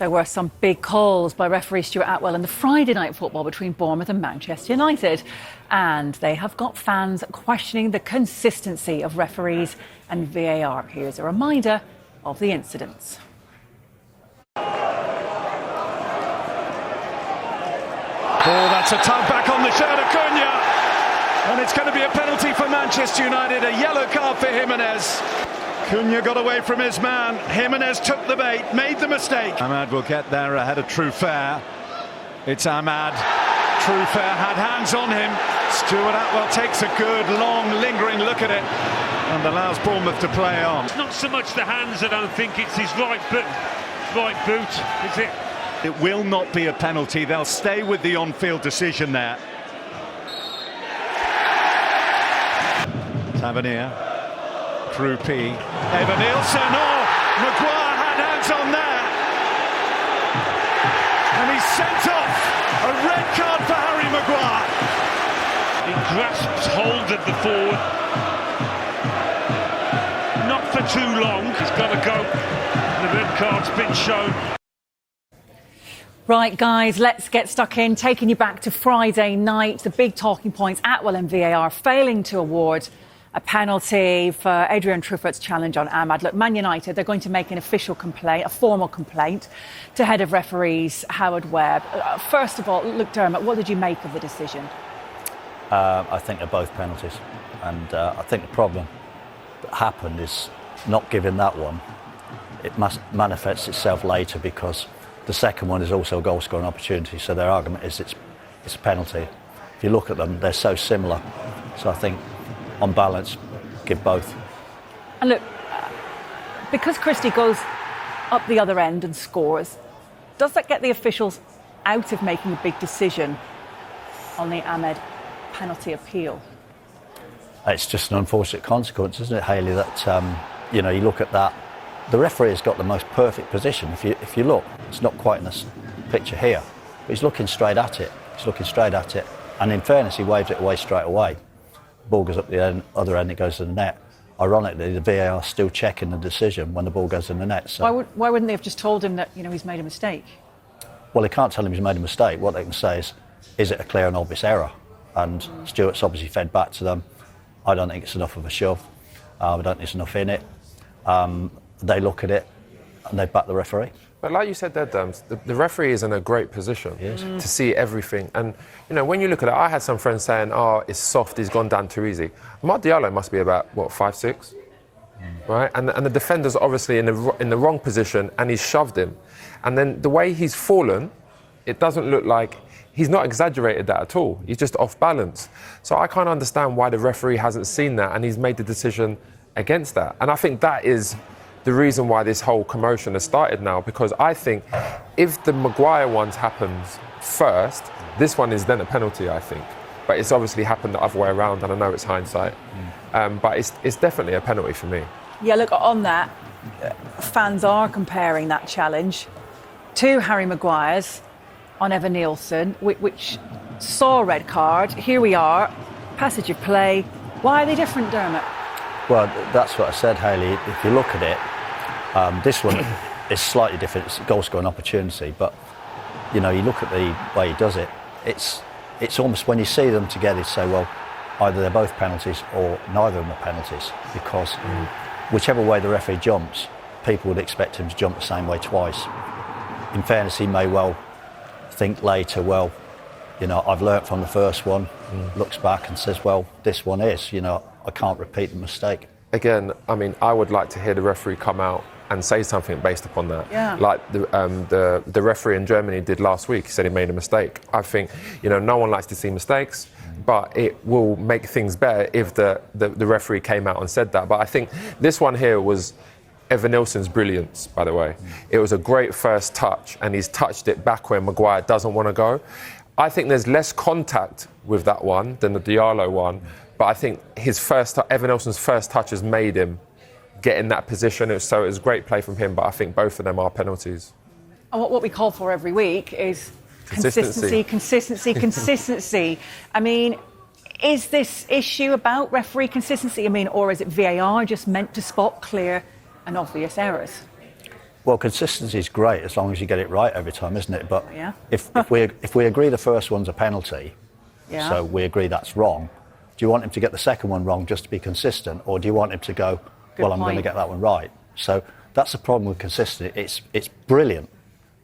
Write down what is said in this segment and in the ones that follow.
There were some big calls by referee Stuart Atwell in the Friday night football between Bournemouth and Manchester United. And they have got fans questioning the consistency of referees and VAR. Here's a reminder of the incidents. Oh, that's a tug back on the shirt of Cunha. And it's going to be a penalty for Manchester United, a yellow card for Jimenez. Cunha got away from his man. Jimenez took the bait, made the mistake. Ahmad will get there ahead of Trufair. It's Ahmad. Trufair had hands on him. Stuart Atwell takes a good, long, lingering look at it and allows Bournemouth to play on. It's not so much the hands, I don't think, it's his right boot, is it? It will not be a penalty. They'll stay with the on-field decision there. Tavernier. Through P. Evan Nielsen. Oh, Maguire had hands on there. And he's sent off. A red card for Harry Maguire. He grasps hold of the forward. Not for too long. He's got to go. The red card's been shown. Right, guys, let's get stuck in. Taking you back to Friday night. The big talking points, Atwell and VAR failing to award a penalty for Adrian Truffett's challenge on Ahmad. Look, Man United, they're going to make an official complaint, a formal complaint, to head of referees Howard Webb. First of all, look, Dermot, what did you make of the decision? I think they're both penalties. And I think the problem that happened is not giving that one. It must manifest itself later because the second one is also a goal-scoring opportunity. So their argument is it's a penalty. If you look at them, they're so similar. So I think, on balance, give both. And look, because Christie goes up the other end and scores, does that get the officials out of making a big decision on the Ahmed penalty appeal? It's just an unfortunate consequence, isn't it, Hayley, that, you look at that. The referee has got the most perfect position. If you look, it's not quite in this picture here, but he's looking straight at it. And in fairness, he waved it away straight away. Ball goes up the other end, it goes to the net. Ironically, the VAR is still checking the decision when the ball goes in the net. So why wouldn't they have just told him that he's made a mistake? Well, they can't tell him he's made a mistake. What they can say is it a clear and obvious error? And Stuart's obviously fed back to them. I don't think it's enough of a shove. I don't think there's enough in it. They look at it and they back the referee. But like you said there, Derms, the referee is in a great position to see everything. And, when you look at it, I had some friends saying, oh, it's soft, he's gone down too easy. Amad Diallo must be about, 5'6", right? And the defender's obviously in the wrong position and he's shoved him. And then the way he's fallen, it doesn't look like, he's not exaggerated that at all. He's just off balance. So I can't understand why the referee hasn't seen that and he's made the decision against that. And I think that is the reason why this whole commotion has started now, because I think if the Maguire ones happens first, this one is then a penalty, I think. But it's obviously happened the other way around, and I know it's hindsight. But it's definitely a penalty for me. Yeah, look, on that, fans are comparing that challenge to Harry Maguire's on Evan Nielsen, which saw a red card. Here we are, passage of play. Why are they different, Dermot? Well, that's what I said, Hayley. If you look at it, this one is slightly different. It's a goal-scoring opportunity, but you look at the way he does it. It's almost when you see them together, you say, well, either they're both penalties or neither of them are penalties, because whichever way the referee jumps, people would expect him to jump the same way twice. In fairness, he may well think later, well, I've learnt from the first one. Looks back and says, well, this one is, I can't repeat the mistake. Again, I would like to hear the referee come out and say something based upon that. Yeah. Like the referee in Germany did last week. He said he made a mistake. I think, no one likes to see mistakes, but it will make things better if the referee came out and said that. But I think this one here was Evan Nielsen's brilliance, by the way. It was a great first touch, and he's touched it back where Maguire doesn't want to go. I think there's less contact with that one than the Diallo one, but I think Evan Nielsen's first touch has made him get in that position. So it was great play from him, but I think both of them are penalties. And what we call for every week is consistency. Is this issue about referee consistency? Or is it VAR just meant to spot clear and obvious errors? Well, consistency is great as long as you get it right every time, isn't it? But Yeah. if we agree the first one's a penalty, Yeah. so we agree that's wrong, do you want him to get the second one wrong just to be consistent, or do you want him to go, well, I'm going to point. get that one right? So that's the problem with consistency. It's brilliant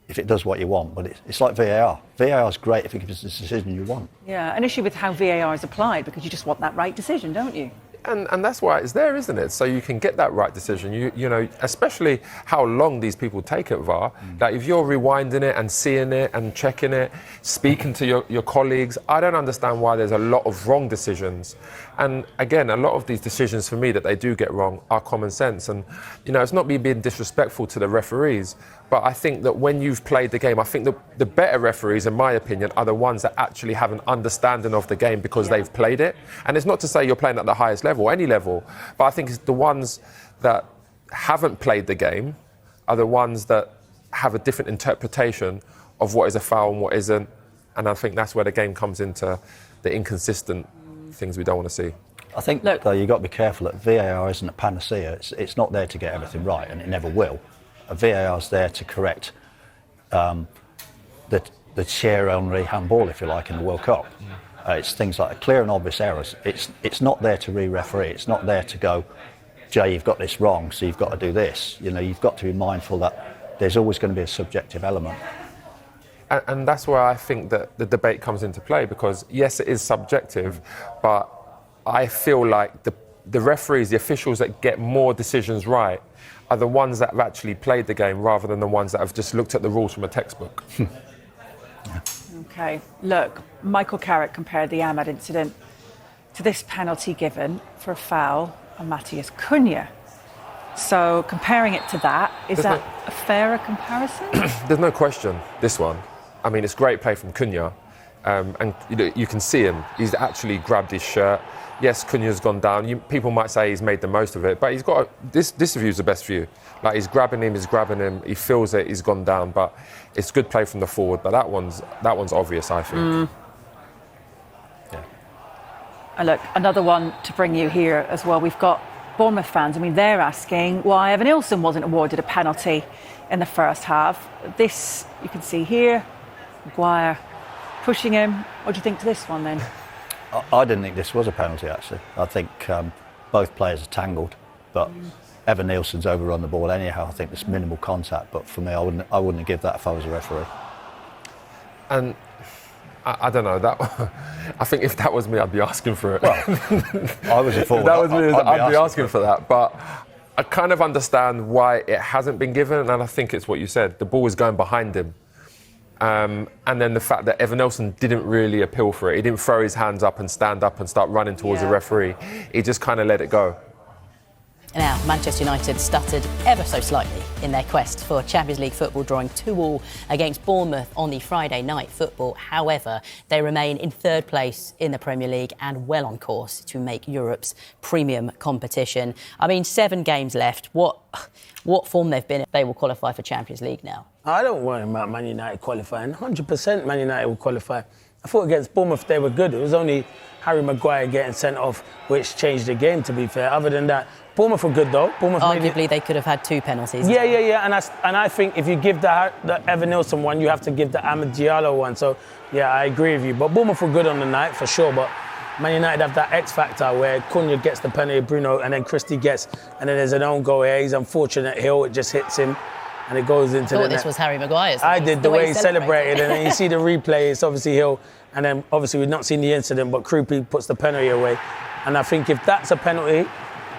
if it does what you want, but it's like VAR. VAR is great if it gives the decision you want. Yeah, an issue with how VAR is applied, because you just want that right decision, don't you? And that's why it's there, isn't it? So you can get that right decision. You know, especially how long these people take at VAR. That if you're rewinding it and seeing it and checking it, speaking to your colleagues, I don't understand why there's a lot of wrong decisions. And again, a lot of these decisions for me that they do get wrong are common sense. And you know, it's not me being disrespectful to the referees, but I think that when you've played the game, I think the better referees, in my opinion, are the ones that actually have an understanding of the game because they've played it. And it's not to say you're playing at the highest level, any level, but I think it's the ones that haven't played the game are the ones that have a different interpretation of what is a foul and what isn't. And I think that's where the game comes into the inconsistent things we don't want to see. I think, though, you've got to be careful that VAR isn't a panacea. It's not there to get everything right, and it never will. A VAR is there to correct the Thierry Henry handball, if you like, in the World Cup. It's things like clear and obvious errors. It's not there to re-referee. It's not there to go, Jay, you've got this wrong, so you've got to do this. You know, you've got to be mindful that there's always going to be a subjective element. And that's where I think that the debate comes into play, because yes, it is subjective, but I feel like the referees, the officials that get more decisions right, are the ones that have actually played the game rather than the ones that have just looked at the rules from a textbook. OK, look, Michael Carrick compared the Ahmad incident to this penalty given for a foul on Matheus Cunha. So comparing it to that, is that a fairer comparison? There's no question, this one. I mean, it's great play from Cunha. And you can see him. He's actually grabbed his shirt. Yes, Cunha's gone down. People might say he's made the most of it, but he's got this view's the best view. Like, he's grabbing him, he feels it, he's gone down. But it's good play from the forward. But that one's obvious, I think. Yeah. And look, another one to bring you here as well. We've got Bournemouth fans. I mean, they're asking why Evan Nilsson wasn't awarded a penalty in the first half. This you can see here. Maguire pushing him. What do you think to this one then? I didn't think this was a penalty, actually. I think both players are tangled, but Evan Nilsson's overrun the ball anyhow. I think there's minimal contact, but for me, I wouldn't give that if I was a referee. And I don't know, I think if that was me, I'd be asking for it. Well, I was a forward. If that was me, I'd be asking for that. But I kind of understand why it hasn't been given, and I think it's what you said. The ball is going behind him. And then the fact that Evan Nilsson didn't really appeal for it. He didn't throw his hands up and stand up and start running towards the referee. He just kind of let it go. Now, Manchester United stuttered ever so slightly in their quest for Champions League football, drawing 2-2 against Bournemouth on the Friday night football. However, they remain in third place in the Premier League and well on course to make Europe's premium competition. I mean, 7 games left. What form they've been in, they will qualify for Champions League now. I don't worry about Man United qualifying. 100% Man United will qualify. I thought against Bournemouth they were good. It was only Harry Maguire getting sent off which changed the game, to be fair. Other than that, Bournemouth were good though. Bournemouth arguably they could have had 2 penalties. Yeah. And I think if you give the Evan Nilsson one, you have to give the Amad Diallo one. So yeah, I agree with you. But Bournemouth were good on the night for sure. But Man United have that X factor where Cunha gets the penalty, Bruno, and then Christie gets, and then there's an own goal here. He's unfortunate. Hill, it just hits him. And it goes into the net. This was Harry Maguire's. I did, the way he celebrated. And then you see the replay, it's obviously Hill. And then obviously we've not seen the incident, but Krupi puts the penalty away. And I think if that's a penalty,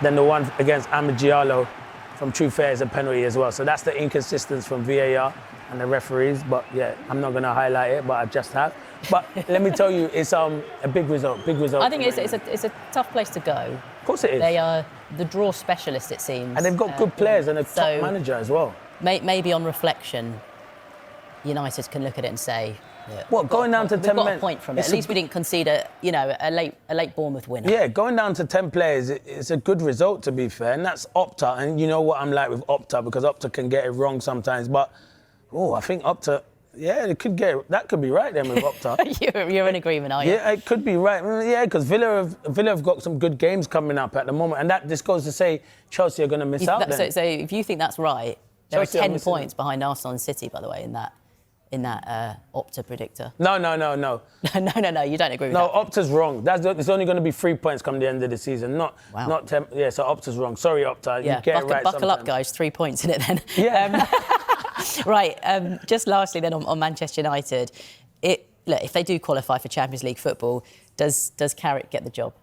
then the one against Amad Diallo from True Fair is a penalty as well. So that's the inconsistency from VAR and the referees. But yeah, I'm not going to highlight it, but I just have. But let me tell you, it's a big result. I think it's a tough place to go. Of course it is. They are the draw specialist, it seems. And they've got good players and a top manager as well. Maybe on reflection, United can look at it and say, going down to 10 men? We've got a point from it. At least we didn't concede a late Bournemouth winner. Yeah, going down to 10 players, it's a good result, to be fair. And that's Opta. And you know what I'm like with Opta, because Opta can get it wrong sometimes. But, I think Opta, that could be right then with Opta. You're in agreement, are you? Yeah, it could be right. Yeah, because Villa have got some good games coming up at the moment. And this goes to say Chelsea are going to miss out then. So if you think that's right, There are 10 points behind Arsenal and City, by the way, in that Opta predictor. No. No, you don't agree with No, that? Opta's wrong. It's only going to be 3 points come the end of the season, not 10. Yeah, so Opta's wrong. Sorry, Opta. Yeah, you get it right buckle up, guys. 3 points in it then. Yeah. Right, just lastly then on Manchester United, look, if they do qualify for Champions League football, does Carrick get the job?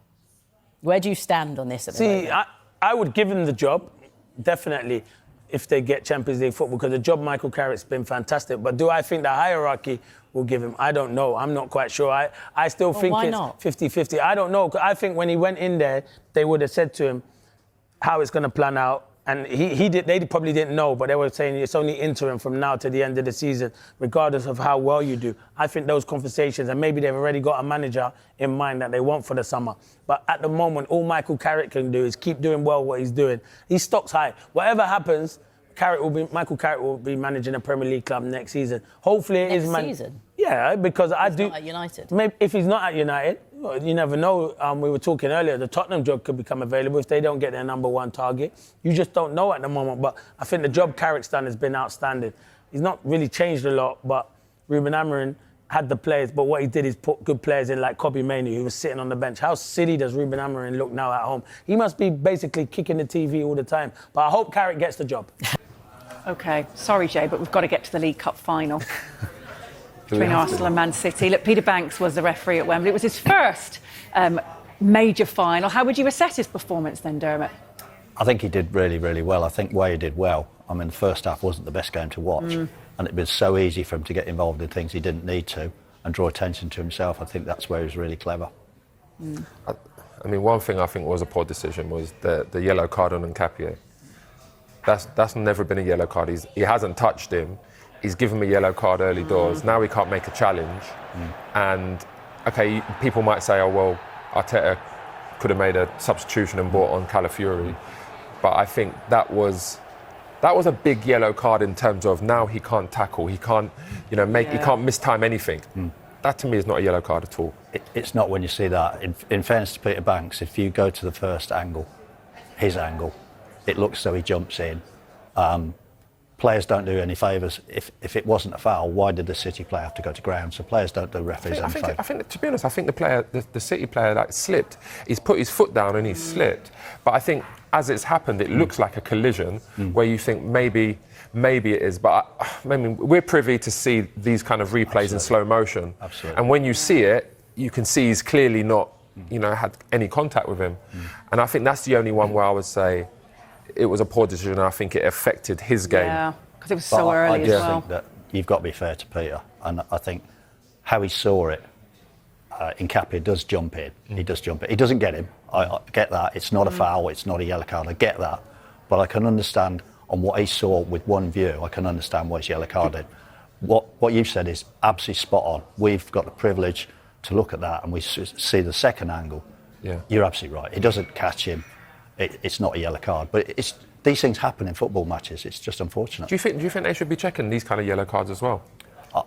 Where do you stand on this at the moment? I would give him the job, definitely, if they get Champions League football, because the job Michael Carrick's been fantastic. But do I think the hierarchy will give him? I don't know. I'm not quite sure. I still think it's 50-50. I don't know. I think when he went in there, they would have said to him how it's going to plan out. And they probably didn't know, but they were saying it's only interim from now to the end of the season, regardless of how well you do. I think those conversations, and maybe they've already got a manager in mind that they want for the summer. But at the moment, all Michael Carrick can do is keep doing well what he's doing. His stock's high. Whatever happens, Michael Carrick will be managing a Premier League club next season. Hopefully it is... Next season? Yeah, because He's not at United. Maybe if he's not at United, you never know. We were talking earlier, the Tottenham job could become available if they don't get their number one target. You just don't know at the moment. But I think the job Carrick's done has been outstanding. He's not really changed a lot, but Ruben Amorim had the players, but what he did is put good players in like Kobbie Mainoo, who was sitting on the bench. How silly does Ruben Amorim look now at home? He must be basically kicking the TV all the time. But I hope Carrick gets the job. OK, sorry, Jay, but we've got to get to the League Cup final between Arsenal and Man City. Look, Peter Banks was the referee at Wembley. It was his first major final. How would you assess his performance then, Dermot? I think he did really, really well. I think Way did well. I mean, the first half wasn't the best game to watch. And it was so easy for him to get involved in things he didn't need to and draw attention to himself. I think that's where he was really clever. I mean, one thing I think was a poor decision was the yellow card on Nketiah. That's never been a yellow card. He hasn't touched him. He's given me a yellow card early doors. Now he can't make a challenge. And, OK, people might say, oh, well, Arteta could have made a substitution and brought on Calafiori. But I think that was a big yellow card in terms of now he can't tackle, he can't, he can't mistime anything. That to me is not a yellow card at all. It's not when you see that. In fairness to Peter Banks, if you go to the first angle, his angle, it looks as though he jumps in. Players don't do any favours. If it wasn't a foul, why did the City player have to go to ground? So players don't do referees any favours. I think, to be honest, I think the City player slipped. He's put his foot down and he's slipped. But I think as it's happened, it looks like a collision where you think maybe it is. But we're privy to see these kind of replays in slow motion. Absolutely. And when you see it, you can see he's clearly not, had any contact with him. And I think that's the only one where I would say it was a poor decision, and I think it affected his game. Yeah, because it was so early as well. I think that you've got to be fair to Peter, and I think how he saw it, Nketiah does jump in. He does jump in. He doesn't get him. I get that. It's not a foul. It's not a yellow card. I get that. But I can understand on what he saw with one view, I can understand why he's yellow carded. What you've said is absolutely spot on. We've got the privilege to look at that and we see the second angle. Yeah. You're absolutely right. He doesn't catch him. It's not a yellow card, but these things happen in football matches. It's just unfortunate. Do you think they should be checking these kind of yellow cards as well?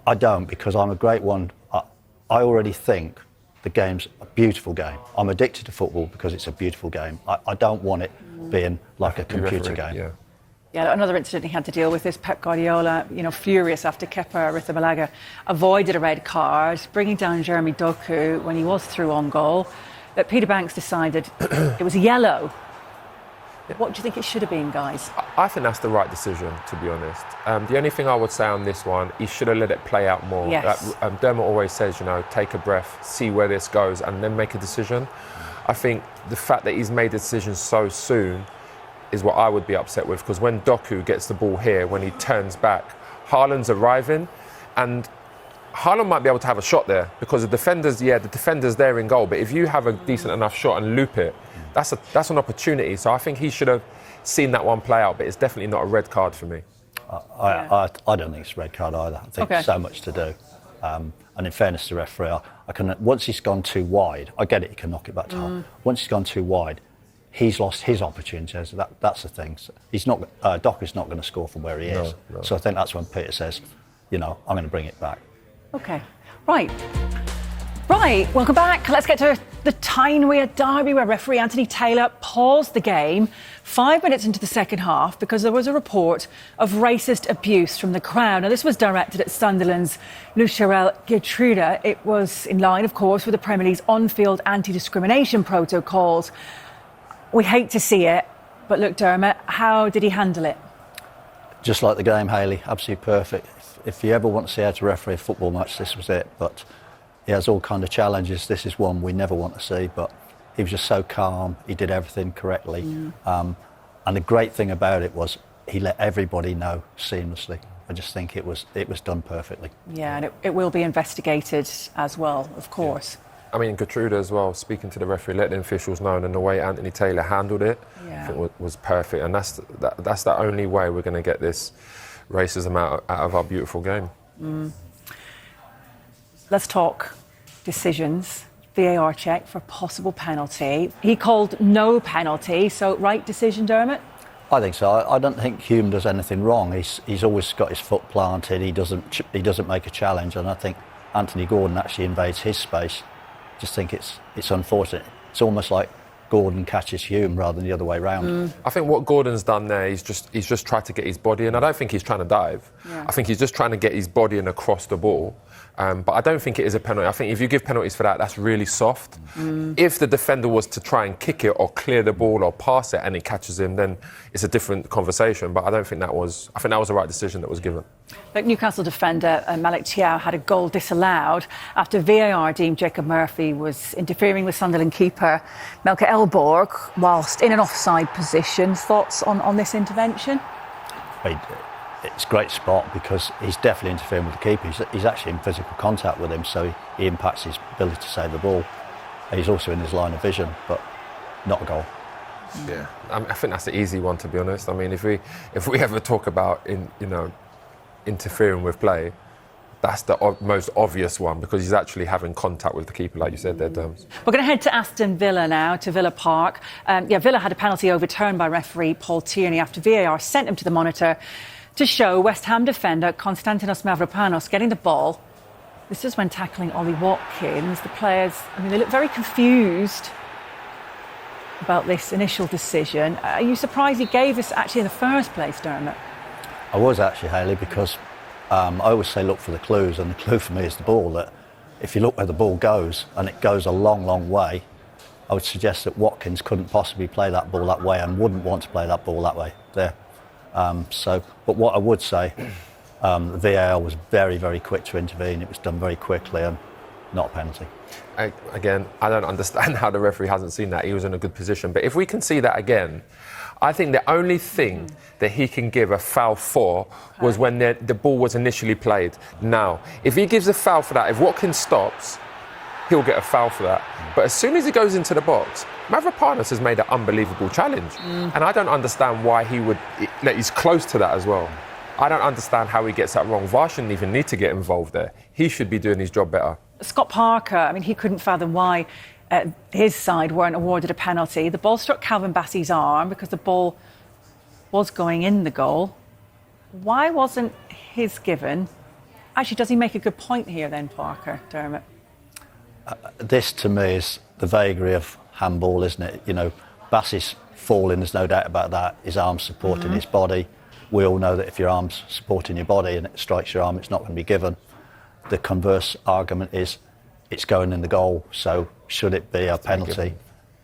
I don't, because I'm a great one. I already think the game's a beautiful game. I'm addicted to football because it's a beautiful game. I don't want it being like a computer game. Yeah, another incident he had to deal with is Pep Guardiola, furious after Kepa Arrizabalaga avoided a red card, bringing down Jeremy Doku when he was through on goal. That Peter Banks decided it was yellow. What do you think it should have been, guys? I think that's the right decision, to be honest. The only thing I would say on this one, he should have let it play out more. Yes. Dermot always says, take a breath, see where this goes, and then make a decision. I think the fact that he's made the decision so soon is what I would be upset with, because when Doku gets the ball here, when he turns back, Haaland's arriving, and Haaland might be able to have a shot there, because the defender's there in goal, but if you have a decent enough shot and loop it, that's an opportunity. So I think he should have seen that one play out, but it's definitely not a red card for me. I don't think it's a red card either. I think there's so much to do. And in fairness to the referee, once he's gone too wide, I get it, he can knock it back to half. Once he's gone too wide, he's lost his opportunities. That's the thing. He's not. Doku's not going to score from where he is. No. So I think that's when Peter says, I'm going to bring it back. OK, right. Right, welcome back. Let's get to the Tyne-Wear derby where referee Anthony Taylor paused the game 5 minutes into the second half because there was a report of racist abuse from the crowd. Now, this was directed at Sunderland's Lucharel Gertruda. It was in line, of course, with the Premier League's on-field anti-discrimination protocols. We hate to see it, but look, Dermot, how did he handle it? Just like the game, Hayley, absolutely perfect. If you ever want to see how to referee a football match, this was it. But he has all kind of challenges. This is one we never want to see, but he was just so calm. He did everything correctly. And the great thing about it was he let everybody know seamlessly. I just think it was done perfectly. Yeah, and it will be investigated as well, of course. Yeah. I mean, Gertruda as well, speaking to the referee, letting the officials know, and the way Anthony Taylor handled it, I think was perfect. And that's the only way we're going to get this racism out of our beautiful game. Let's talk decisions. VAR check for possible penalty. He called no penalty, so right decision, Dermot? I think so. I don't think Hume does anything wrong. He's always got his foot planted. He doesn't make a challenge, and I think Anthony Gordon actually invades his space. Just think it's unfortunate. It's almost like Gordon catches Hume rather than the other way round. I think what Gordon's done there, he's just tried to get his body in. I don't think he's trying to dive. Yeah. I think he's just trying to get his body in across the ball. But I don't think it is a penalty. I think if you give penalties for that, that's really soft. If the defender was to try and kick it or clear the ball or pass it and it catches him, then it's a different conversation. But I think that was the right decision that was given. Like Newcastle defender Malik Thiaw had a goal disallowed after VAR deemed Jacob Murphy was interfering with Sunderland keeper Melke Elborg whilst in an offside position. Thoughts on this intervention? It's a great spot because he's definitely interfering with the keeper. He's actually in physical contact with him, so he impacts his ability to save the ball. He's also in his line of vision, but not a goal. Yeah, I think that's the easy one, to be honest. I mean, if we ever talk about interfering with play, that's the most obvious one because he's actually having contact with the keeper, like you said there, Derms. We're going to head to Aston Villa now, to Villa Park. Villa had a penalty overturned by referee Paul Tierney after VAR sent him to the monitor to show West Ham defender Konstantinos Mavropanos getting the ball. This is when tackling Ollie Watkins. The players, they look very confused about this initial decision. Are you surprised he gave this actually in the first place, Dermot? I was actually, Hayley, because I always say look for the clues, and the clue for me is the ball. That if you look where the ball goes, and it goes a long, long way, I would suggest that Watkins couldn't possibly play that ball that way and wouldn't want to play that ball that way there. But what I would say, the VAR was very, very quick to intervene. It was done very quickly and not a penalty. I don't understand how the referee hasn't seen that. He was in a good position. But if we can see that again, I think the only thing that he can give a foul for was when the ball was initially played. Now, if he gives a foul for that, if Watkins stops, he'll get a foul for that. But as soon as he goes into the box, Mavropanos has made an unbelievable challenge. And I don't understand why he's close to that as well. I don't understand how he gets that wrong. VAR shouldn't even need to get involved there. He should be doing his job better. Scott Parker, he couldn't fathom why his side weren't awarded a penalty. The ball struck Calvin Bassey's arm because the ball was going in the goal. Why wasn't his given? Actually, does he make a good point here then, Parker, Dermot? This, to me, is the vagary of handball, isn't it? Bassey's falling, there's no doubt about that. His arm's supporting his body. We all know that if your arm's supporting your body and it strikes your arm, it's not going to be given. The converse argument is it's going in the goal, so should it be a penalty? It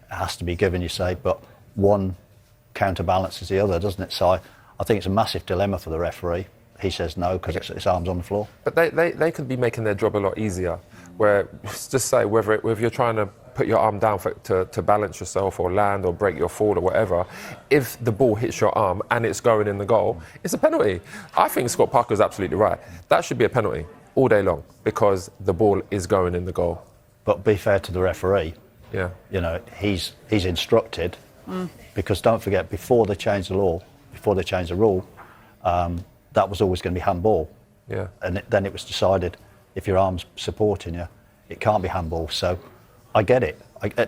has to be given, you say, but one counterbalances the other, doesn't it? So I think it's a massive dilemma for the referee. He says no because his arm's on the floor. But they could be making their job a lot easier, where just say whether you're trying to put your arm down to balance yourself or land or break your fall or whatever, if the ball hits your arm and it's going in the goal, it's a penalty. I think Scott Parker's absolutely right. That should be a penalty all day long because the ball is going in the goal. But be fair to the referee. Yeah. He's instructed because don't forget, before they changed the law, before they changed the rule, that was always going to be handball. Yeah. And then it was decided if your arm's supporting you, it can't be handball. So I get it,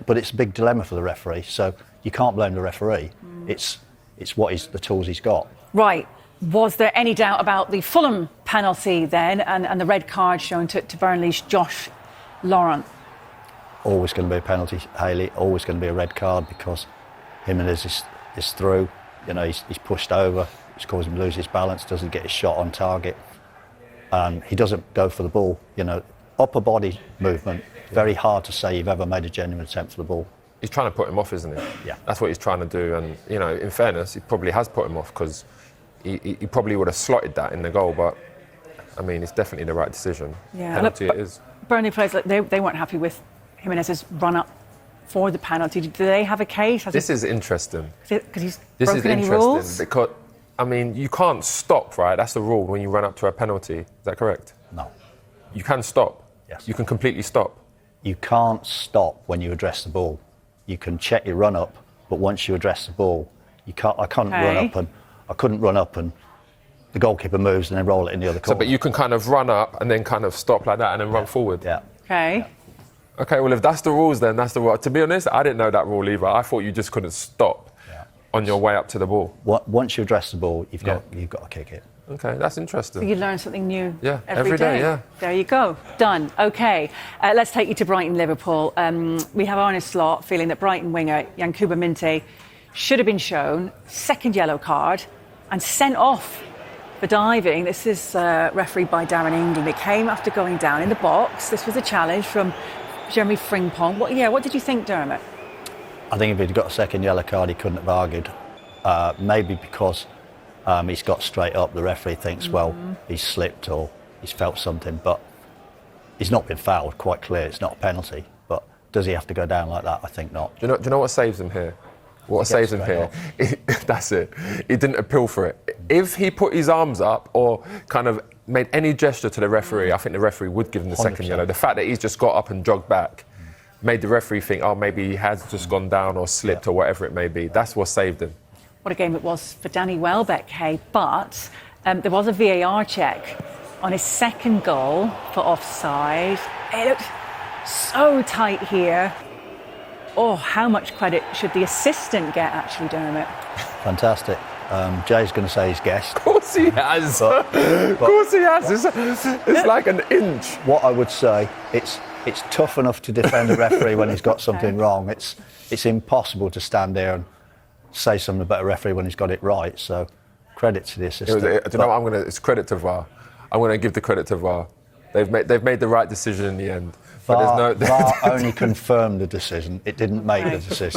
but it's a big dilemma for the referee. So you can't blame the referee. It's the tools he's got. Right. Was there any doubt about the Fulham penalty then and the red card shown to Burnley's Josh Laurent? always going to be a penalty, Haley, always going to be a red card because Jimenez is through. You know, he's pushed over, it's caused him to lose his balance, doesn't get his shot on target. He doesn't go for the ball. You know, upper body movement, very hard to say you've ever made a genuine attempt for the ball. He's trying to put him off, isn't he? Yeah. That's what he's trying to do. And, you know, in fairness, he probably has put him off because he probably would have slotted that in the goal. But, I mean, it's definitely the right decision. Yeah. Penalty it is. Burnley players, they weren't happy with Jimenez's run-up for the penalty. Do they have a case? This is interesting. Because he's This broken is any interesting rules? because, I mean, you can't stop, right? That's the rule when you run up to a penalty. Is that correct? No. You can stop. Yes. You can completely stop. You can't stop when you address the ball. You can check your run up, but once you address the ball, you can't. I couldn't run up and the goalkeeper moves and then roll it in the other corner. So, but you can kind of run up and then kind of stop like that and then run forward. Yeah. Okay. Okay, well, if that's the rules, then that's the rule. To be honest, I didn't know that rule either. I thought you just couldn't stop on your way up to the ball. Once you address the ball, you've got to kick it. Okay, that's interesting. So you learn something new every day. Yeah. There you go. Done. Okay. Let's take you to Brighton, Liverpool. We have Arne Slot feeling that Brighton winger Yankuba Minte should have been shown second yellow card and sent off for diving. This is refereed by Darren England. It came after going down in the box. This was a challenge from Jeremy Frimpong. What did you think, Dermot? I think if he'd got a second yellow card, he couldn't have argued. Maybe because he's got straight up. The referee thinks, well, he's slipped or he's felt something, but he's not been fouled. Quite clear, it's not a penalty. But does he have to go down like that? I think not. Do you know what saves him here? What saves him here? That's it. He didn't appeal for it. If he put his arms up or kind of made any gesture to the referee, I think the referee would give him the second 100%. yellow. The fact that he's just got up and jogged back made the referee think, oh, maybe he has just gone down or slipped or whatever it may be. That's what saved him. What a game it was for Danny Welbeck, hey. But there was a VAR check on his second goal for offside. It looked so tight here. Oh, how much credit should the assistant get, actually, Dermot? Fantastic. Jay's going to say he's guessed. Of course he has. Of course he has. It's like an inch. What I would say, it's tough enough to defend a referee when he's got something wrong. It's impossible to stand there and say something about a referee when he's got it right. So credit to the assistant. Do you know what it's credit to VAR. I'm going to give the credit to VAR. They've made the right decision in the end. But VAR only confirmed the decision. It didn't make the decision.